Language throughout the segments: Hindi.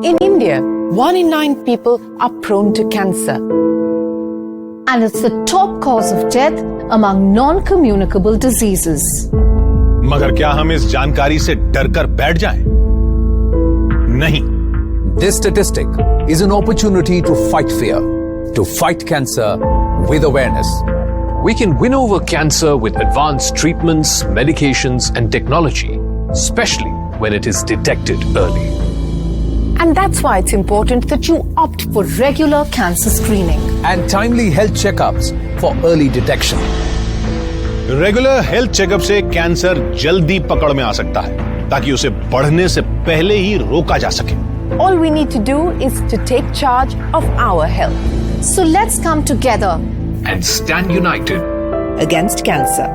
In India, 1 in 9 people are prone to cancer. And it's the top cause of death among non-communicable diseases. मगर क्या हम इस जानकारी से डरकर बैठ जाएं? नहीं। This statistic is an opportunity to fight fear, to fight cancer with awareness. We can win over cancer with advanced treatments, medications, and technology, especially when it is detected early. And that's why it's important that you opt For regular cancer screening. And timely health checkups for early detection. Regular health checkup से कैंसर जल्दी पकड़ में आ सकता है ताकि उसे बढ़ने से पहले ही रोका जा सके। all we need to do is to take charge of our health. So let's come together and stand united against cancer.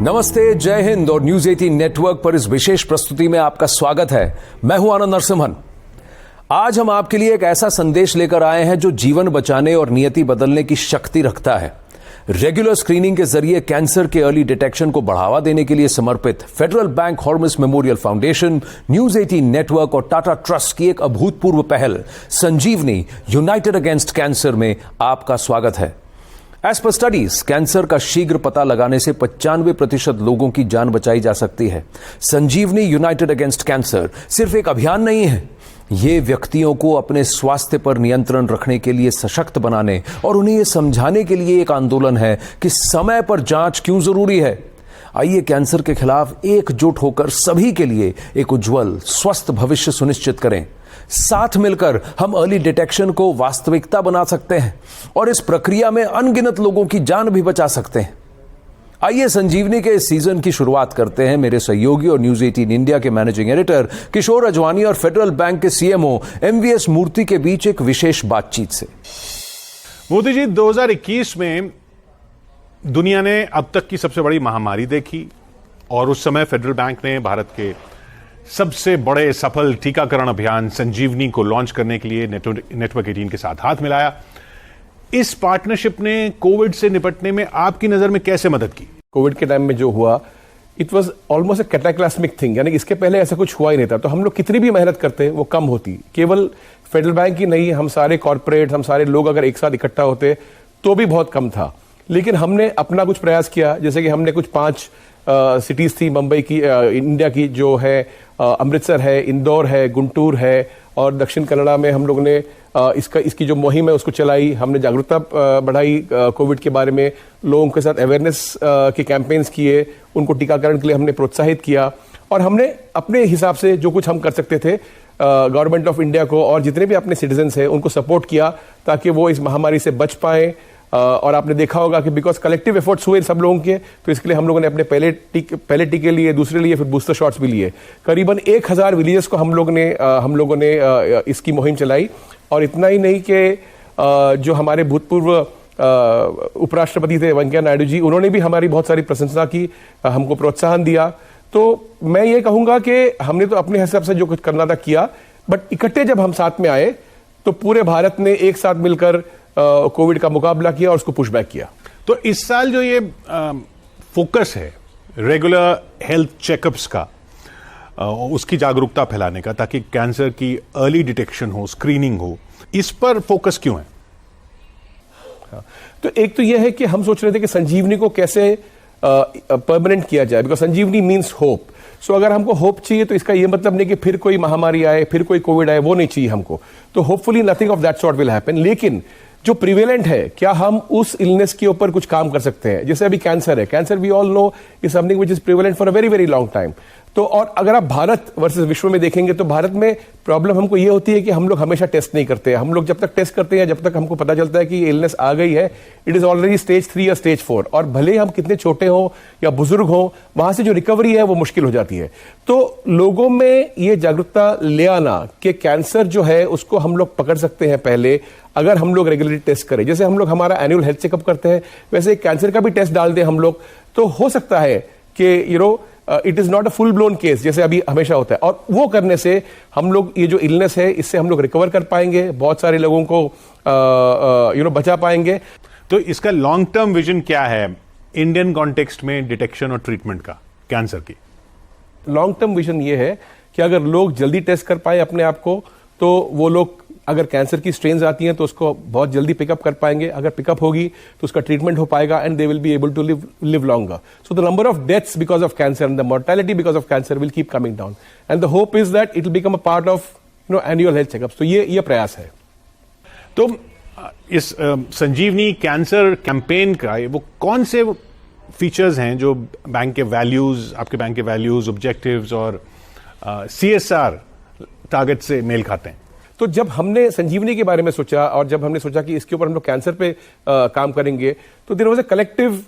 नमस्ते, जय हिंद और न्यूज 18 नेटवर्क पर इस विशेष प्रस्तुति में आपका स्वागत है। मैं हूं आनंद नरसिम्हन। आज हम आपके लिए एक ऐसा संदेश लेकर आए हैं जो जीवन बचाने और नियति बदलने की शक्ति रखता है। रेगुलर स्क्रीनिंग के जरिए कैंसर के अर्ली डिटेक्शन को बढ़ावा देने के लिए समर्पित Federal Bank Hormis Memorial Foundation, News 18 network और टाटा ट्रस्ट की एक अभूतपूर्व पहल संजीवनी यूनाइटेड अगेंस्ट कैंसर में आपका स्वागत है। एज पर स्टडीज, कैंसर का शीघ्र पता लगाने से 95% लोगों की जान बचाई जा सकती है। संजीवनी यूनाइटेड अगेंस्ट कैंसर सिर्फ एक अभियान नहीं है, ये व्यक्तियों को अपने स्वास्थ्य पर नियंत्रण रखने के लिए सशक्त बनाने और उन्हें यह समझाने के लिए एक आंदोलन है कि समय पर जांच क्यों जरूरी है। आइए कैंसर के खिलाफ एकजुट होकर सभी के लिए एक उज्जवल स्वस्थ भविष्य सुनिश्चित करें। साथ मिलकर हम अर्ली डिटेक्शन को वास्तविकता बना सकते हैं और इस प्रक्रिया में अनगिनत लोगों की जान भी बचा सकते हैं। आइए संजीवनी के इस सीजन की शुरुआत करते हैं मेरे सहयोगी और न्यूज 18 इंडिया के मैनेजिंग एडिटर किशोर अजवानी और फेडरल बैंक के सीएमओ एमवीएस मूर्ति के बीच एक विशेष बातचीत से। मोदी जी, 2021 में दुनिया ने अब तक की सबसे बड़ी महामारी देखी और उस समय फेडरल बैंक ने भारत के सबसे बड़े सफल टीकाकरण अभियान संजीवनी को लॉन्च करने के लिए नेटवर्क 18 के साथ हाथ मिलाया। इस पार्टनरशिप ने कोविड से निपटने में आपकी नजर में कैसे मदद की? कोविड के टाइम में जो हुआ, it was almost a cataclysmic thing, यानी इसके पहले ऐसा कुछ हुआ ही नहीं था। तो हम लोग कितनी भी मेहनत करते वो कम होती। केवल फेडरल बैंक ही नहीं, हम सारे कॉर्पोरेट, हम सारे लोग अगर एक साथ इकट्ठा होते तो भी बहुत कम था। लेकिन हमने अपना कुछ प्रयास किया, जैसे कि हमने कुछ 5 सिटीज थी मुंबई की, इंडिया की, जो है अमृतसर है, इंदौर है, गुंटूर है और दक्षिण कन्नड़ा में हम लोग ने इसकी जो मुहिम है उसको चलाई। हमने जागरूकता बढ़ाई कोविड के बारे में, लोगों के साथ अवेयरनेस के कैंपेन्स किए, उनको टीकाकरण के लिए हमने प्रोत्साहित किया और हमने अपने हिसाब से जो कुछ हम कर सकते थे गवर्नमेंट ऑफ इंडिया को और जितने भी अपने सिटीजन्स हैं उनको सपोर्ट किया ताकि वो इस महामारी से बच पाए। और आपने देखा होगा कि बिकॉज कलेक्टिव एफर्ट्स हुए सब लोगों के, तो इसके लिए हम लोगों ने अपने पहले टीके लिए, दूसरे लिए, फिर बूस्टर शॉट्स भी लिए। करीबन 1000 विलेजेस को हम लोगों ने इसकी मुहिम चलाई। और इतना ही नहीं कि जो हमारे भूतपूर्व उपराष्ट्रपति थे वेंकैया नायडू जी, उन्होंने भी हमारी बहुत सारी प्रशंसा की, हमको प्रोत्साहन दिया। तो मैं ये कहूँगा कि हमने तो अपने हिसाब से जो कुछ करना था किया, बट इकट्ठे जब हम साथ में आए तो पूरे भारत ने एक साथ मिलकर कोविड का मुकाबला किया और उसको पुशबैक किया। तो इस साल जो ये फोकस है रेगुलर हेल्थ चेकअप्स का, उसकी जागरूकता फैलाने का, ताकि कैंसर की अर्ली डिटेक्शन हो, स्क्रीनिंग हो, इस पर फोकस क्यों है? तो एक तो यह है कि हम सोच रहे थे कि संजीवनी को कैसे परमानेंट किया जाए, बिकॉज संजीवनी मीन्स होप। सो अगर हमको होप चाहिए तो इसका यह मतलब नहीं कि फिर कोई महामारी आए, फिर कोई कोविड आए, वो नहीं चाहिए हमको। तो hopefully nothing of that sort will happen. लेकिन जो प्रिवेलेंट है, क्या हम उस इलनेस के ऊपर कुछ काम कर सकते हैं? जैसे अभी कैंसर है, cancer we all know is something which is prevalent for a very very long time. तो और अगर आप भारत वर्सेस विश्व में देखेंगे तो भारत में प्रॉब्लम हमको ये होती है कि हम लोग हमेशा टेस्ट नहीं करते। हम लोग जब तक टेस्ट करते हैं, जब तक हमको पता चलता है कि ये इलनेस आ गई है, इट इज ऑलरेडी स्टेज 3 या स्टेज 4, और भले ही हम कितने छोटे हों या बुजुर्ग हों, वहां से जो रिकवरी है वो मुश्किल हो जाती है। तो लोगों में ये जागरूकता ले आना कि कैंसर जो है उसको हम लोग पकड़ सकते हैं पहले, अगर हम लोग रेगुलरली टेस्ट करें। जैसे हम लोग हमारा एनुअल हेल्थ चेकअप करते हैं, वैसे कैंसर का भी टेस्ट डाल दें हम लोग, तो हो सकता है कि it is not a full blown case जैसे अभी हमेशा होता है। और वो करने से हम लोग ये जो इलनेस है इससे हम लोग रिकवर कर पाएंगे, बहुत सारे लोगों को बचा पाएंगे। तो इसका लॉन्ग टर्म विजन क्या है इंडियन कॉन्टेक्स्ट में डिटेक्शन और ट्रीटमेंट का कैंसर की? लॉन्ग टर्म विजन ये है कि अगर लोग जल्दी टेस्ट कर पाए अपने आप को, तो वो लोग अगर कैंसर की स्ट्रेन्स आती हैं तो उसको बहुत जल्दी पिकअप कर पाएंगे, अगर पिकअप होगी तो उसका ट्रीटमेंट हो पाएगा and they will be able to live longer. So the number of deaths because of cancer and the mortality because of cancer will keep coming down and the hope is that it will become a part of annual health checkups. तो ये प्रयास है. तो इस संजीवनी कैंसर कैंपेन का वो कौन से फीचर्स हैं जो बैंक के वैल्यूज, आपके बैंक के वैल्यूज, ऑब्जेक्टिव्स और CSR टारगेट से मेल खाते हैं? तो जब हमने संजीवनी के बारे में सोचा और जब हमने सोचा कि इसके ऊपर हम लोग कैंसर पे काम करेंगे, तो there was a collective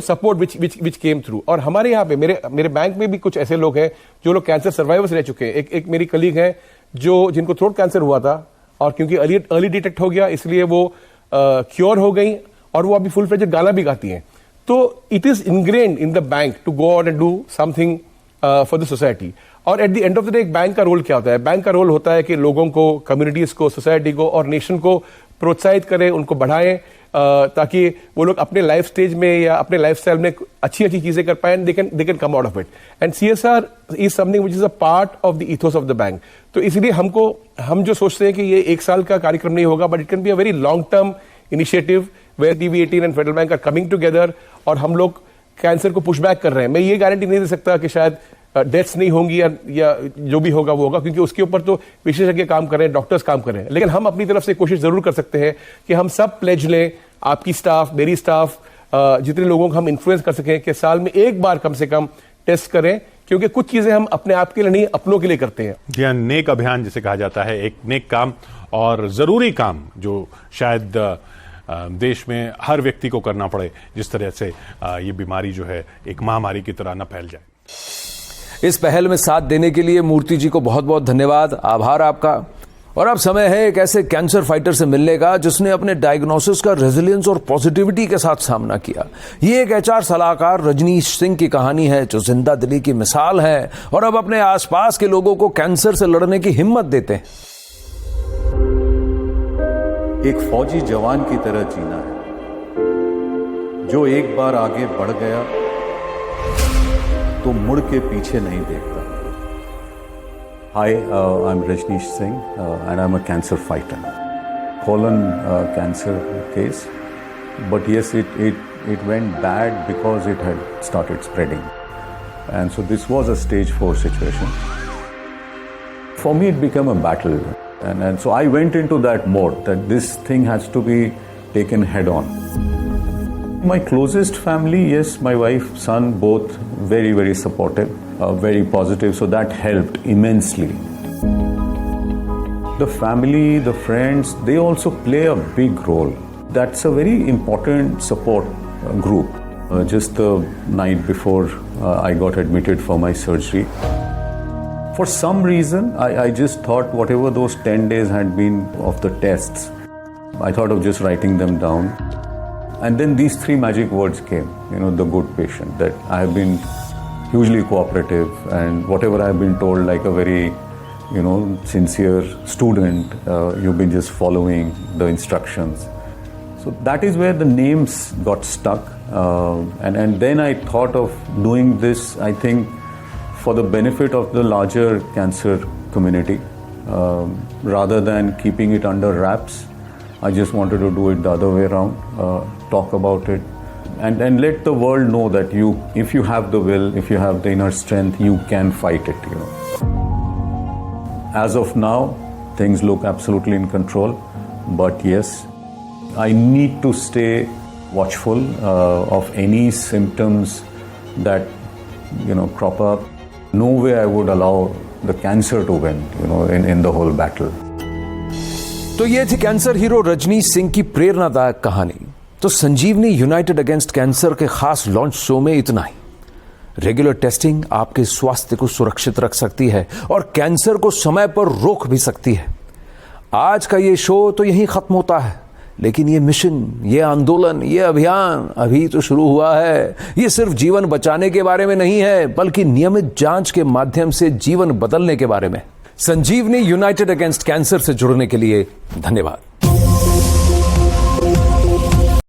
support which came through. और हमारे यहाँ पे मेरे बैंक में भी कुछ ऐसे लोग हैं जो लोग कैंसर सर्वाइवर्स रह चुके हैं. एक मेरी कलीग है जिनको थ्रोट कैंसर हुआ था और क्योंकि अर्ली डिटेक्ट हो गया इसलिए वो क्योर हो गई और वो अभी फुल फ्लेजेड गाना भी गाती हैं. तो it is ingrained in the bank to go out and do something for the society. और at the end of the day एक बैंक का रोल क्या होता है? बैंक का रोल होता है कि लोगों को, कम्युनिटीज को, सोसाइटी को और नेशन को प्रोत्साहित करें, उनको बढ़ाएं, ताकि वो लोग अपने लाइफ स्टेज में या अपने लाइफस्टाइल में अच्छी चीजें कर पाए. They can come out of it. And CSR is something which is a part of the ethos of the bank. तो इसलिए हम जो सोचते हैं कि ये एक साल का कार्यक्रम नहीं होगा, but it can be a very long term initiative where DV18 and Federal Bank are coming together और हम लोग कैंसर को पुशबैक कर रहे हैं. मैं ये गारंटी नहीं दे सकता कि शायद डेथ्स नहीं होंगी या जो भी होगा वो होगा, क्योंकि उसके ऊपर तो विशेषज्ञ काम कर रहे हैं, डॉक्टर्स काम कर रहे हैं. लेकिन हम अपनी तरफ से कोशिश जरूर कर सकते हैं कि हम सब प्लेज लें, आपकी स्टाफ, मेरी स्टाफ, जितने लोगों को हम इन्फ्लुएंस कर सकें कि साल में एक बार कम से कम टेस्ट करें, क्योंकि कुछ चीजें हम अपने आप के लिए नहीं, अपनों के लिए करते हैं. जी हाँ, नेक अभियान जिसे कहा जाता है, एक नेक काम और जरूरी काम जो शायद देश में हर व्यक्ति को करना पड़े, जिस तरह से ये बीमारी जो है एक महामारी की तरह न फैल जाए. इस पहल में साथ देने के लिए मूर्ति जी को बहुत बहुत धन्यवाद, आभार आपका. और अब समय है एक ऐसे कैंसर फाइटर से मिलने का जिसने अपने डायग्नोसिस का रेजिलियंस और पॉजिटिविटी के साथ सामना किया. ये एक HR सलाहकार रजनीश सिंह की कहानी है जो जिंदा दिली की मिसाल है और अब अपने आसपास के लोगों को कैंसर से लड़ने की हिम्मत देते हैं. एक फौजी जवान की तरह जीना है जो एक बार आगे बढ़ गया तो मुड़ के पीछे नहीं देखता. Hi, I'm Rajneesh Singh and I'm a cancer fighter. Colon cancer case, but yes, it went bad because it had started spreading, and so this was a stage 4 situation. For me, it became a battle, and so I went into that mode that this thing has to be taken head on. My closest family, yes, my wife, son, both very, very supportive, very positive, so that helped immensely. The family, the friends, they also play a big role. That's a very important support group. Just the night before I got admitted for my surgery, for some reason, I just thought whatever those 10 days had been of the tests, I thought of just writing them down. And then these 3 magic words came, the good patient, that I have been hugely cooperative and whatever I have been told, like a very, sincere student, you've been just following the instructions. So that is where the names got stuck. And then I thought of doing this, I think, for the benefit of the larger cancer community, rather than keeping it under wraps. I just wanted to do it the other way around, talk about it, and let the world know that if you have the will, if you have the inner strength, you can fight it. As of now, things look absolutely in control, but yes, I need to stay watchful of any symptoms that crop up. No way I would allow the cancer to win, in the whole battle. तो ये थी कैंसर हीरो रजनीश सिंह की प्रेरणादायक कहानी. तो संजीवनी यूनाइटेड अगेंस्ट कैंसर के खास लॉन्च शो में इतना ही. रेगुलर टेस्टिंग आपके स्वास्थ्य को सुरक्षित रख सकती है और कैंसर को समय पर रोक भी सकती है. आज का ये शो तो यहीं खत्म होता है, लेकिन ये मिशन, ये आंदोलन, ये अभियान अभी तो शुरू हुआ है. ये सिर्फ जीवन बचाने के बारे में नहीं है, बल्कि नियमित जांच के माध्यम से जीवन बदलने के बारे में. संजीवनी यूनाइटेड अगेंस्ट कैंसर से जुड़ने के लिए धन्यवाद.